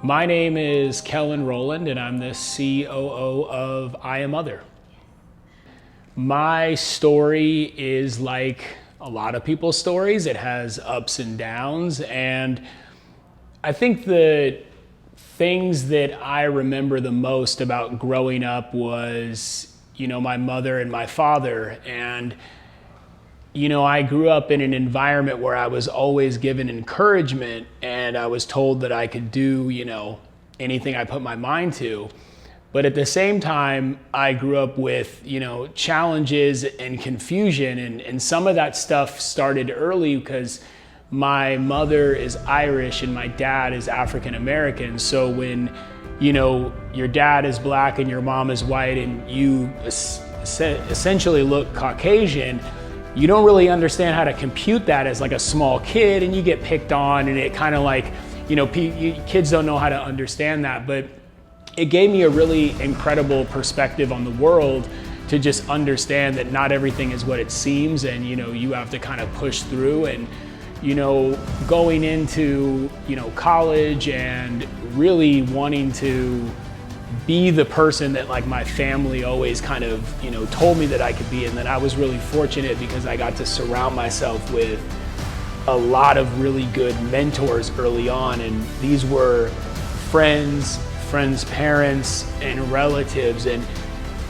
My name is Kellen Roland, and I'm the COO of I Am Other. My story is like a lot of people's stories. It has ups and downs, and I think the things that I remember the most about growing up was, my mother and my father. And I grew up in an environment where I was always given encouragement, and I was told that I could do, anything I put my mind to. But at the same time, I grew up with, challenges and confusion. And some of that stuff started early because my mother is Irish and my dad is African American. So when, your dad is black and your mom is white and you essentially look Caucasian, you don't really understand how to compute that as like a small kid, and you get picked on, and it kind of like, kids don't know how to understand that. But it gave me a really incredible perspective on the world to just understand that not everything is what it seems, and you have to kind of push through. And going into college and really wanting to be the person that like my family always kind of told me that I could be. And then I was really fortunate because I got to surround myself with a lot of really good mentors early on, and these were friends, parents, and relatives. And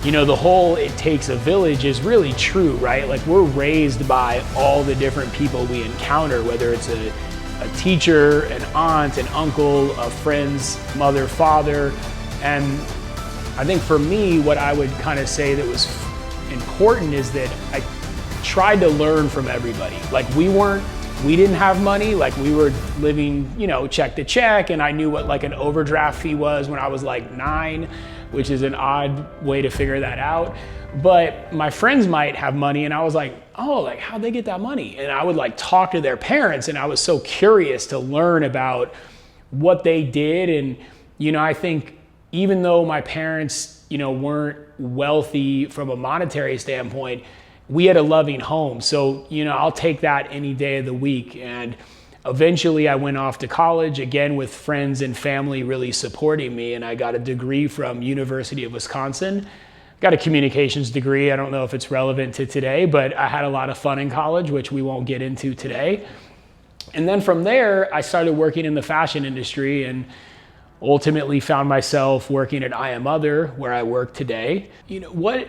the whole "it takes a village" is really true, right? Like, we're raised by all the different people we encounter, whether it's a teacher, an aunt, an uncle, a friend's mother, father. And I think for me, what I would kind of say that was important is that I tried to learn from everybody. Like, we didn't have money. Like, we were living, check to check. And I knew what like an overdraft fee was when I was like 9, which is an odd way to figure that out. But my friends might have money, and I was like, oh, like, how'd they get that money? And I would like talk to their parents, and I was so curious to learn about what they did. And, I think even though my parents, weren't wealthy from a monetary standpoint, we had a loving home. So, I'll take that any day of the week. And eventually I went off to college, again with friends and family really supporting me, and I got a degree from University of Wisconsin. Got a communications degree. I don't know if it's relevant to today, but I had a lot of fun in college, which we won't get into today. And then from there, I started working in the fashion industry and ultimately found myself working at I Am Other, where I work today. What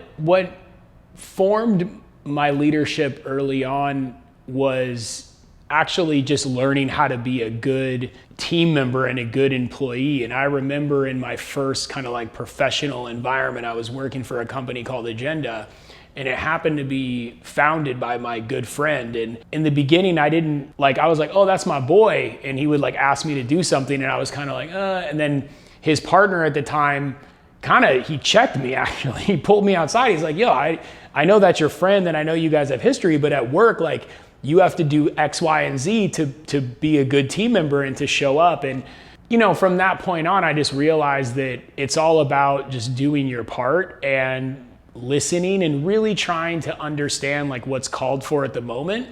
formed my leadership early on was actually just learning how to be a good team member and a good employee. And I remember in my first kind of like professional environment, I was working for a company called Agenda, and it happened to be founded by my good friend. And in the beginning, I was like, oh, that's my boy. And he would like ask me to do something, and I was kind of like, and then his partner at the time, he checked me actually. He pulled me outside. He's like, yo, I know that's your friend, and I know you guys have history, but at work, like, you have to do X, Y, and Z to be a good team member and to show up. And, from that point on, I just realized that it's all about just doing your part and listening and really trying to understand like what's called for at the moment.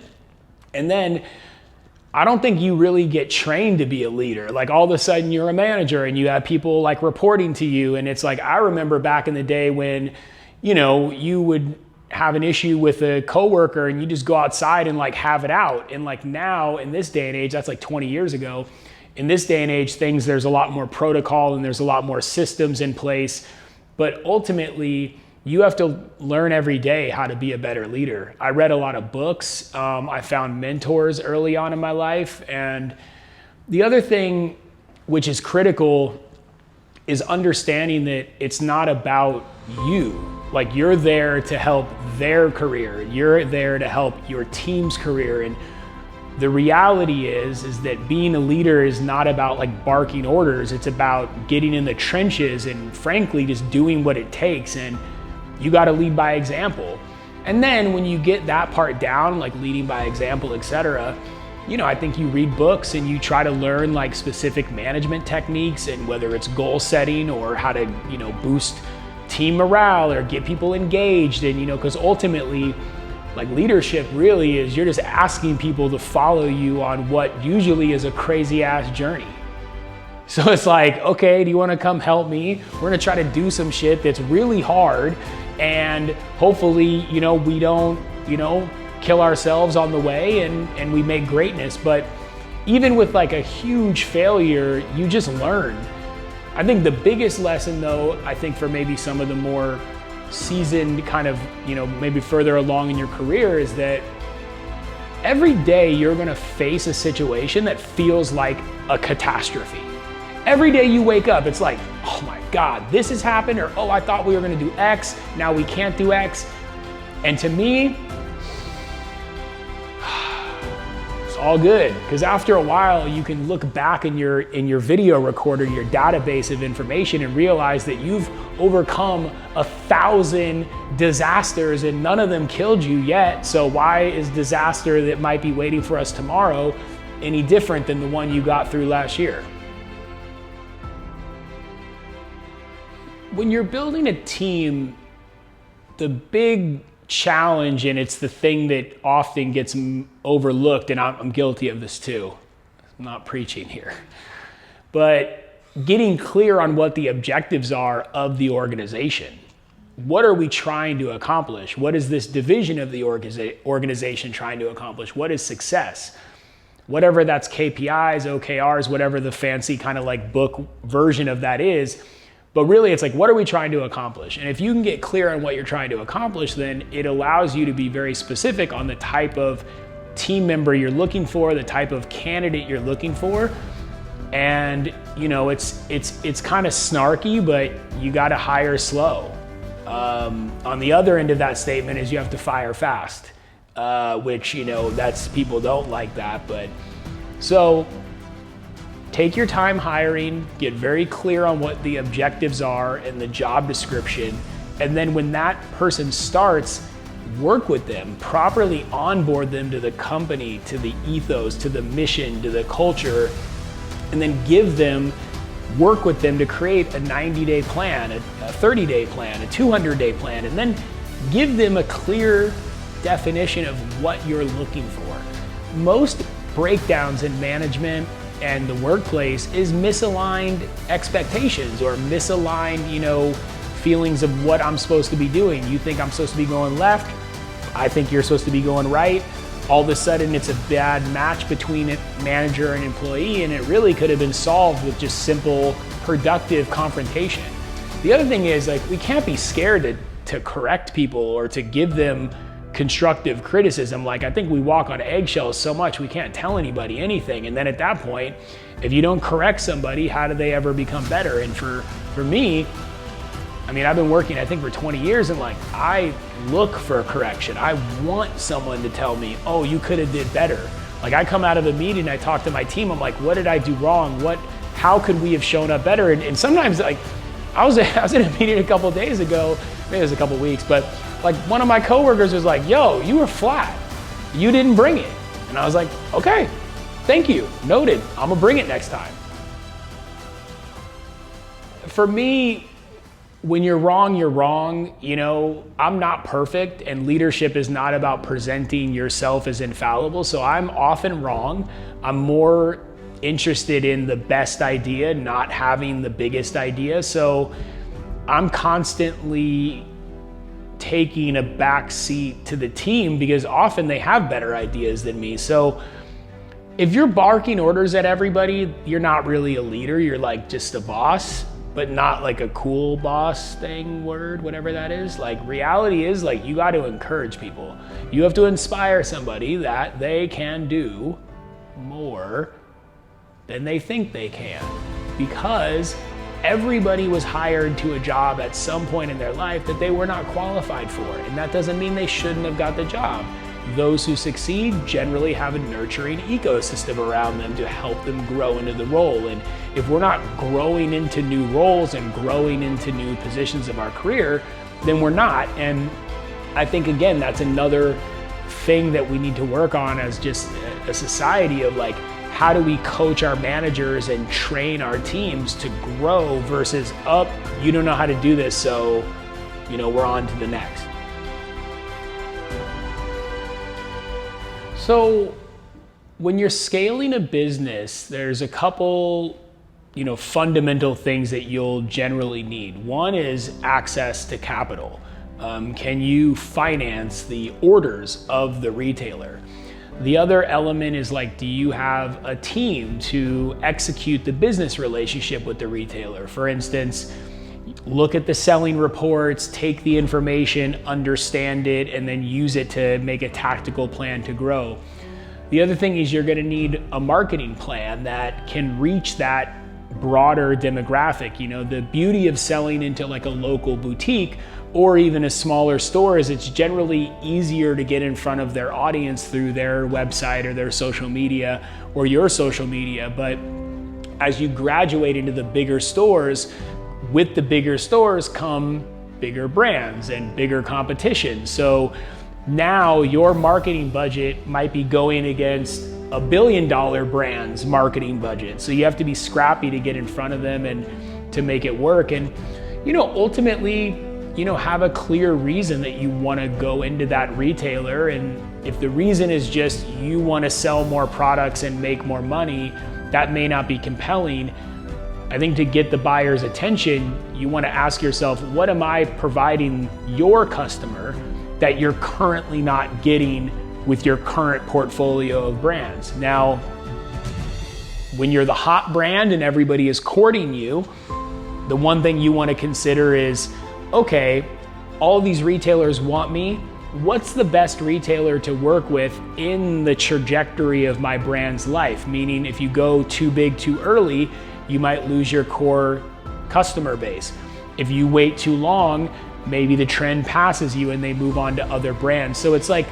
And then I don't think you really get trained to be a leader. Like, all of a sudden you're a manager and you have people like reporting to you. And it's like, I remember back in the day when, you would have an issue with a coworker and you just go outside and like have it out. And like now in this day and age, that's like 20 years ago. In this day and age, there's a lot more protocol and there's a lot more systems in place. But ultimately, you have to learn every day how to be a better leader. I read a lot of books. I found mentors early on in my life. And the other thing, which is critical, is understanding that it's not about you. Like, you're there to help their career. You're there to help your team's career. And the reality is that being a leader is not about like barking orders. It's about getting in the trenches and frankly, just doing what it takes. And you got to lead by example. And then when you get that part down, like leading by example, etc., I think you read books and you try to learn like specific management techniques, and whether it's goal setting or how to, boost team morale or get people engaged. And, because ultimately, like, leadership really is, you're just asking people to follow you on what usually is a crazy ass journey. So it's like, okay, do you want to come help me? We're going to try to do some shit that's really hard, and hopefully, we don't, kill ourselves on the way, and we make greatness. But even with like a huge failure, you just learn. I think the biggest lesson though, I think for maybe some of the more seasoned kind of, maybe further along in your career, is that every day you're gonna face a situation that feels like a catastrophe. Every day you wake up, it's like, oh my God, this has happened, or oh, I thought we were gonna do X, now we can't do X. And to me, it's all good, because after a while you can look back in your video recorder, your database of information, and realize that you've overcome 1,000 disasters and none of them killed you yet. So why is disaster that might be waiting for us tomorrow any different than the one you got through last year? When you're building a team, the big challenge, and it's the thing that often gets overlooked, and I'm guilty of this too, I'm not preaching here, but getting clear on what the objectives are of the organization. What are we trying to accomplish? What is this division of the organization trying to accomplish? What is success? Whatever that's KPIs, OKRs, whatever the fancy kind of like book version of that is. But really, it's like, what are we trying to accomplish? And if you can get clear on what you're trying to accomplish, then it allows you to be very specific on the type of team member you're looking for, the type of candidate you're looking for. And it's kind of snarky, but you got to hire slow. On the other end of that statement is you have to fire fast, which that's, people don't like that. But so take your time hiring, get very clear on what the objectives are and the job description. And then when that person starts, work with them, properly onboard them to the company, to the ethos, to the mission, to the culture, and then work with them to create a 90-day plan, a 30-day plan, a 200-day plan, and then give them a clear definition of what you're looking for. Most breakdowns in management and the workplace is misaligned expectations or misaligned, feelings of what I'm supposed to be doing. You think I'm supposed to be going left, I think you're supposed to be going right. All of a sudden it's a bad match between manager and employee, and it really could have been solved with just simple, productive confrontation. The other thing is, like, we can't be scared to correct people or to give them constructive criticism. Like, I think we walk on eggshells so much we can't tell anybody anything. And then at that point, if you don't correct somebody, how do they ever become better? And for me, I've been working, I think, for 20 years, and like, I look for a correction. I want someone to tell me, oh, you could have did better. Like, I come out of a meeting, I talk to my team, I'm like, what did I do wrong? How could we have shown up better? And sometimes, like, I was in a meeting a couple of days ago, maybe it was a couple of weeks, but like, one of my coworkers was like, yo, you were flat. You didn't bring it. And I was like, okay, thank you, noted. I'm gonna bring it next time. For me, when you're wrong, you're wrong. I'm not perfect, and leadership is not about presenting yourself as infallible. So I'm often wrong. I'm more interested in the best idea, not having the biggest idea. So I'm constantly taking a back seat to the team because often they have better ideas than me. So if you're barking orders at everybody, you're not really a leader. You're like just a boss, but not like a cool boss thing word, whatever that is. Like, reality is, like, you got to encourage people. You have to inspire somebody that they can do more than they think they can, because everybody was hired to a job at some point in their life that they were not qualified for. And that doesn't mean they shouldn't have got the job. Those who succeed generally have a nurturing ecosystem around them to help them grow into the role. And if we're not growing into new roles and growing into new positions of our career, then we're not. And I think, again, that's another thing that we need to work on as just a society of, like, how do we coach our managers and train our teams to grow versus, you don't know how to do this, so, we're on to the next. So when you're scaling a business, there's a couple fundamental things that you'll generally need. One is access to capital. Can you finance the orders of the retailer? The other element is like, do you have a team to execute the business relationship with the retailer? For instance, look at the selling reports, take the information, understand it, and then use it to make a tactical plan to grow. The other thing is you're gonna need a marketing plan that can reach that broader demographic. The beauty of selling into like a local boutique or even a smaller store is it's generally easier to get in front of their audience through their website or their social media or your social media. But as you graduate into the bigger stores, with the bigger stores come bigger brands and bigger competition. So now your marketing budget might be going against $1 billion brand's marketing budget. So you have to be scrappy to get in front of them and to make it work. And, ultimately, have a clear reason that you want to go into that retailer. And if the reason is just you want to sell more products and make more money, that may not be compelling. I think to get the buyer's attention, you want to ask yourself, what am I providing your customer that you're currently not getting with your current portfolio of brands? Now, when you're the hot brand and everybody is courting you, the one thing you want to consider is, okay, all these retailers want me. What's the best retailer to work with in the trajectory of my brand's life? Meaning, if you go too big too early, you might lose your core customer base. If you wait too long, maybe the trend passes you and they move on to other brands. So it's like,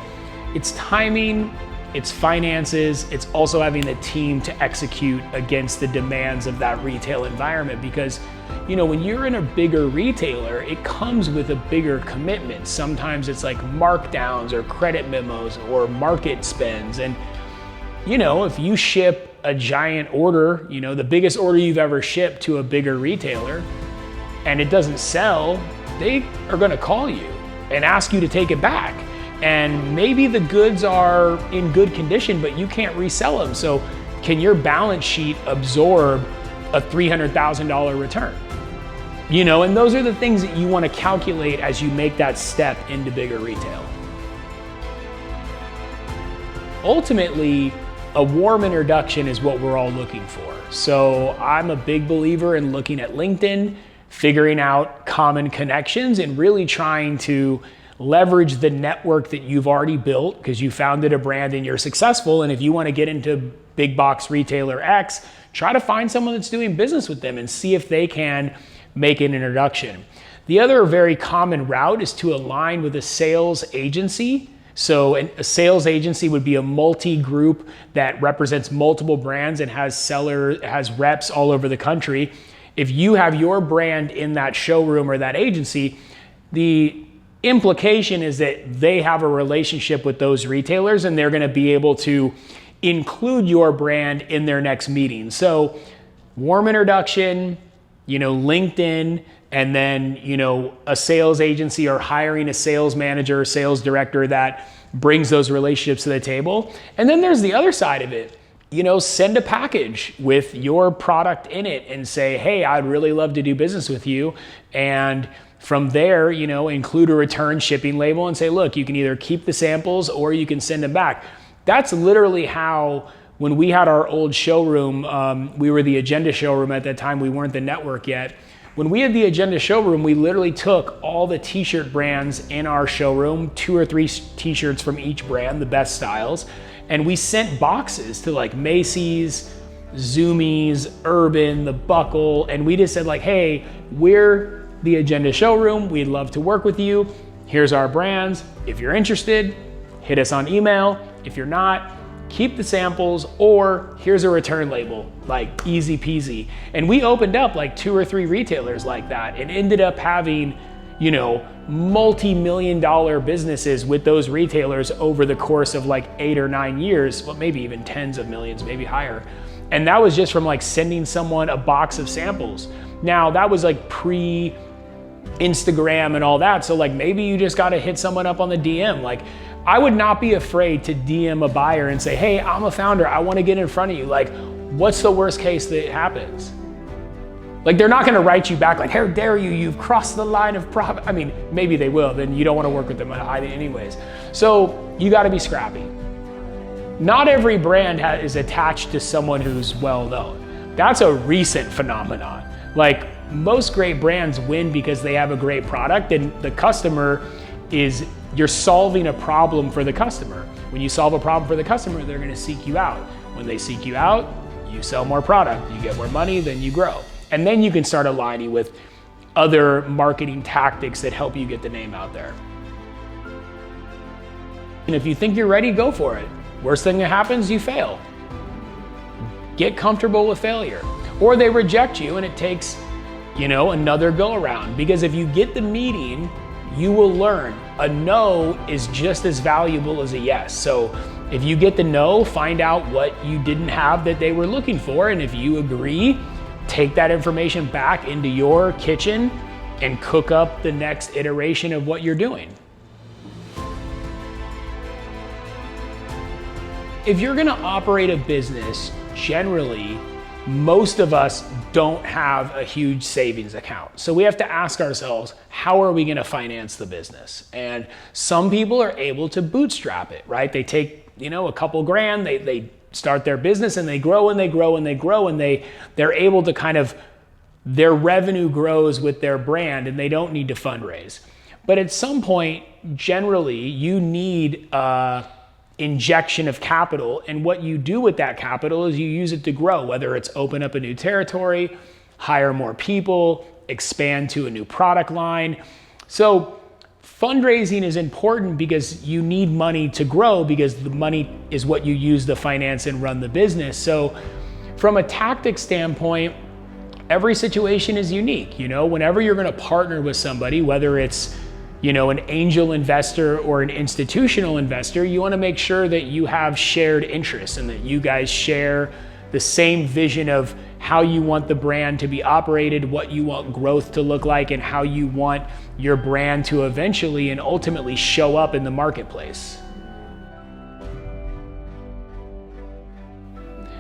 it's timing, it's finances, it's also having the team to execute against the demands of that retail environment. Because, when you're in a bigger retailer, it comes with a bigger commitment. Sometimes it's like markdowns or credit memos or market spends. And, if you ship a giant order, the biggest order you've ever shipped to a bigger retailer, and it doesn't sell, they are gonna call you and ask you to take it back. And maybe the goods are in good condition, but you can't resell them. So can your balance sheet absorb a $300,000 return? And those are the things that you want to calculate as you make that step into bigger retail. Ultimately, a warm introduction is what we're all looking for. So I'm a big believer in looking at LinkedIn, figuring out common connections, and really trying to leverage the network that you've already built because you founded a brand and you're successful. And if you want to get into big box retailer X, try to find someone that's doing business with them and see if they can make an introduction. The other very common route is to align with a sales agency. So a sales agency would be a multi-group that represents multiple brands and has reps all over the country. If you have your brand in that showroom or that agency, the implication is that they have a relationship with those retailers and they're going to be able to include your brand in their next meeting. So warm introduction, LinkedIn, and then, a sales agency or hiring a sales manager or sales director that brings those relationships to the table. And then there's the other side of it. Send a package with your product in it and say, hey, I'd really love to do business with you. And from there, include a return shipping label and say, look, you can either keep the samples or you can send them back. That's literally how, when we had our old showroom, we were the Agenda showroom at that time, we weren't the network yet. When we had the Agenda showroom, we literally took all the t-shirt brands in our showroom, 2 or 3 t-shirts from each brand, the best styles, and we sent boxes to like Macy's, Zoomies, Urban, The Buckle, and we just said like, hey, we're the Agenda showroom, we'd love to work with you. Here's our brands. If you're interested, hit us on email. If you're not, keep the samples, or here's a return label, like easy peasy. And we opened up like 2 or 3 retailers like that and ended up having, multi-million-dollar businesses with those retailers over the course of like 8 or 9 years, well, maybe even tens of millions, maybe higher. And that was just from like sending someone a box of samples. Now that was like pre-Instagram and all that. So like maybe you just got to hit someone up on the DM. Like I would not be afraid to DM a buyer and say, hey, I'm a founder, I want to get in front of you. Like, what's the worst case that happens? Like, they're not gonna write you back like, how dare you, you've crossed the line of profit. I mean, maybe they will, then you don't wanna work with them anyways. So you gotta be scrappy. Not every brand is attached to someone who's well known. That's a recent phenomenon. Like, most great brands win because they have a great product, and the customer you're solving a problem for the customer. When you solve a problem for the customer, they're gonna seek you out. When they seek you out, you sell more product, you get more money, then you grow. And then you can start aligning with other marketing tactics that help you get the name out there. And if you think you're ready, go for it. Worst thing that happens, you fail. Get comfortable with failure. Or they reject you and it takes, another go around. Because if you get the meeting, you will learn. A no is just as valuable as a yes. So if you get the no, find out what you didn't have that they were looking for. And if you agree, take that information back into your kitchen and cook up the next iteration of what you're doing. If you're gonna operate a business, generally, most of us don't have a huge savings account. So we have to ask ourselves, how are we gonna finance the business? And some people are able to bootstrap it, right? They take, a couple grand, they start their business and they grow and they grow and they grow and they're able to their revenue grows with their brand and they don't need to fundraise. But at some point, generally, you need injection of capital, and what you do with that capital is you use it to grow, whether it's open up a new territory, hire more people, expand to a new product line. So fundraising is important because you need money to grow, because the money is what you use to finance and run the business. So from a tactic standpoint, every situation is unique. Whenever you're going to partner with somebody, whether it's an angel investor or an institutional investor, you want to make sure that you have shared interests and that you guys share the same vision of how you want the brand to be operated, what you want growth to look like, and how you want your brand to eventually and ultimately show up in the marketplace.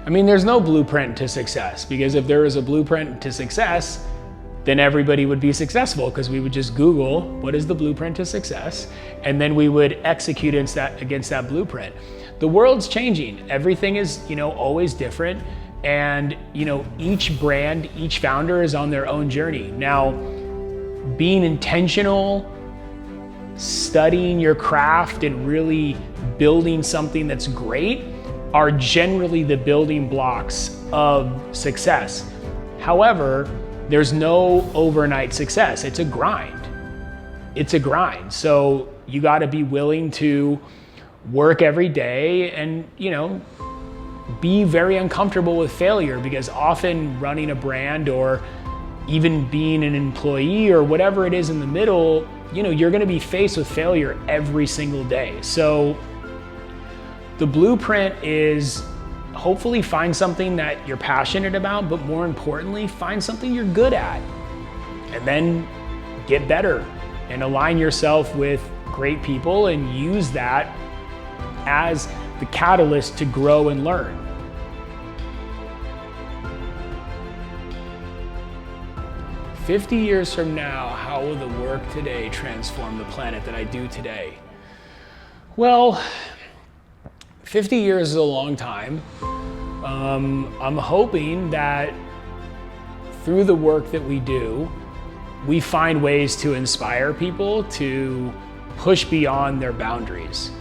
I mean, there's no blueprint to success, because if there was a blueprint to success, then everybody would be successful, because we would just Google what is the blueprint to success, and then we would execute against that blueprint. The world's changing. Everything is, always different, and each brand, each founder is on their own journey. Now, being intentional, studying your craft, and really building something that's great are generally the building blocks of success. However, there's no overnight success. It's a grind. It's a grind. So you got to be willing to work every day and, be very uncomfortable with failure, because often running a brand or even being an employee or whatever it is in the middle, you're going to be faced with failure every single day. So the blueprint is hopefully find something that you're passionate about, but more importantly, find something you're good at, and then get better and align yourself with great people and use that as the catalyst to grow and learn. "50 years from now, how will the work today transform the planet that I do today?" Well, 50 years is a long time. I'm hoping that through the work that we do, we find ways to inspire people to push beyond their boundaries.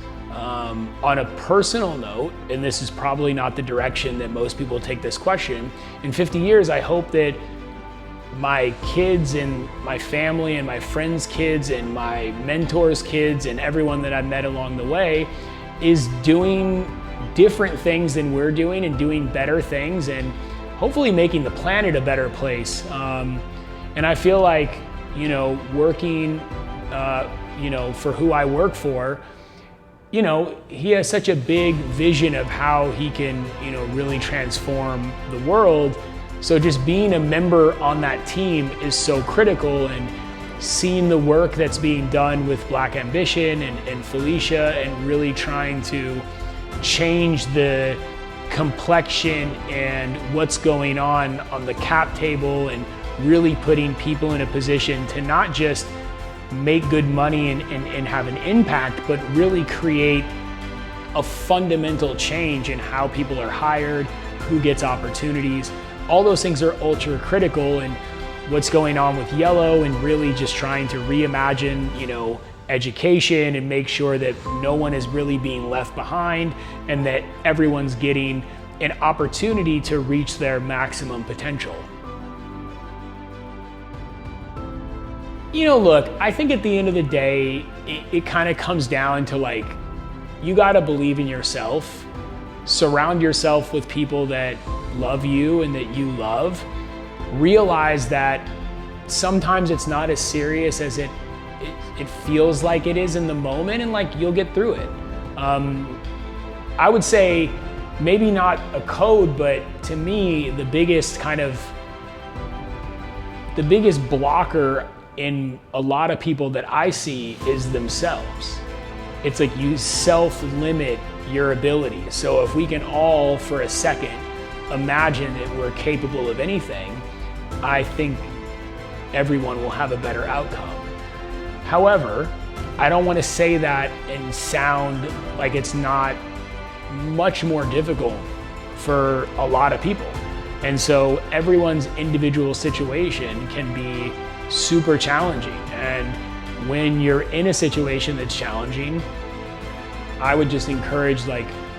On a personal note, and this is probably not the direction that most people take this question, in 50 years, I hope that my kids and my family and my friends' kids and my mentors' kids and everyone that I've met along the way is doing different things than we're doing and doing better things and hopefully making the planet a better place. And I feel like, working, for who I work for, he has such a big vision of how he can, really transform the world. So just being a member on that team is so critical, and seeing the work that's being done with Black Ambition and Felicia, and really trying to change the complexion and what's going on the cap table, and really putting people in a position to not just make good money and have an impact, but really create a fundamental change in how people are hired, who gets opportunities. All those things are ultra critical, and what's going on with Yellow and really just trying to reimagine, education and make sure that no one is really being left behind and that everyone's getting an opportunity to reach their maximum potential. Look, I think at the end of the day, it kind of comes down to you gotta believe in yourself, surround yourself with people that love you and that you love. Realize that sometimes it's not as serious as it feels like it is in the moment, and you'll get through it. I would say maybe not a code, but to me, the biggest blocker in a lot of people that I see is themselves. It's you self-limit your ability. So if we can all, for a second, imagine that we're capable of anything, I think everyone will have a better outcome. However, I don't want to say that and sound like it's not much more difficult for a lot of people. And so everyone's individual situation can be super challenging. And when you're in a situation that's challenging, I would just encourage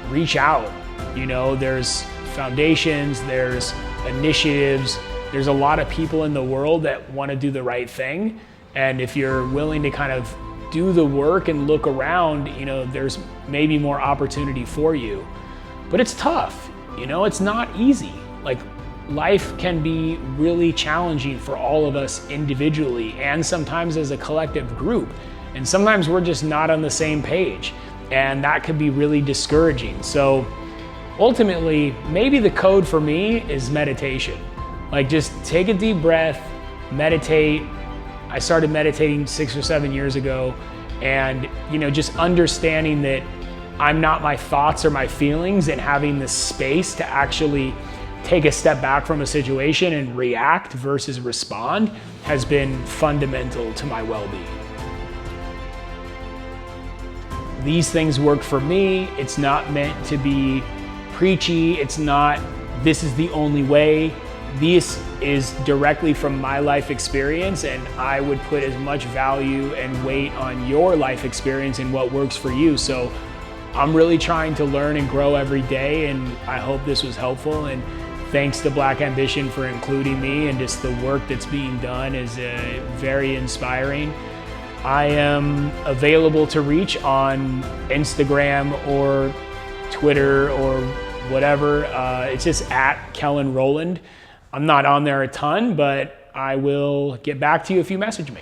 reach out. There's foundations, there's initiatives, there's a lot of people in the world that want to do the right thing. And if you're willing to kind of do the work and look around, there's maybe more opportunity for you. But it's tough, it's not easy. Life can be really challenging for all of us individually and sometimes as a collective group. And sometimes we're just not on the same page, and that could be really discouraging. So ultimately, maybe the code for me is meditation. Just take a deep breath, meditate. I started meditating 6 or 7 years ago, and just understanding that I'm not my thoughts or my feelings, and having the space to actually take a step back from a situation and react versus respond has been fundamental to my well-being. These things work for me. It's not meant to be preachy. It's not, this is the only way. This is directly from my life experience, and I would put as much value and weight on your life experience and what works for you. So I'm really trying to learn and grow every day, and I hope this was helpful. And thanks to Black Ambition for including me, and just the work that's being done is very inspiring. I am available to reach on Instagram or Twitter or whatever. It's just at Kellen Roland. I'm not on there a ton, but I will get back to you if you message me.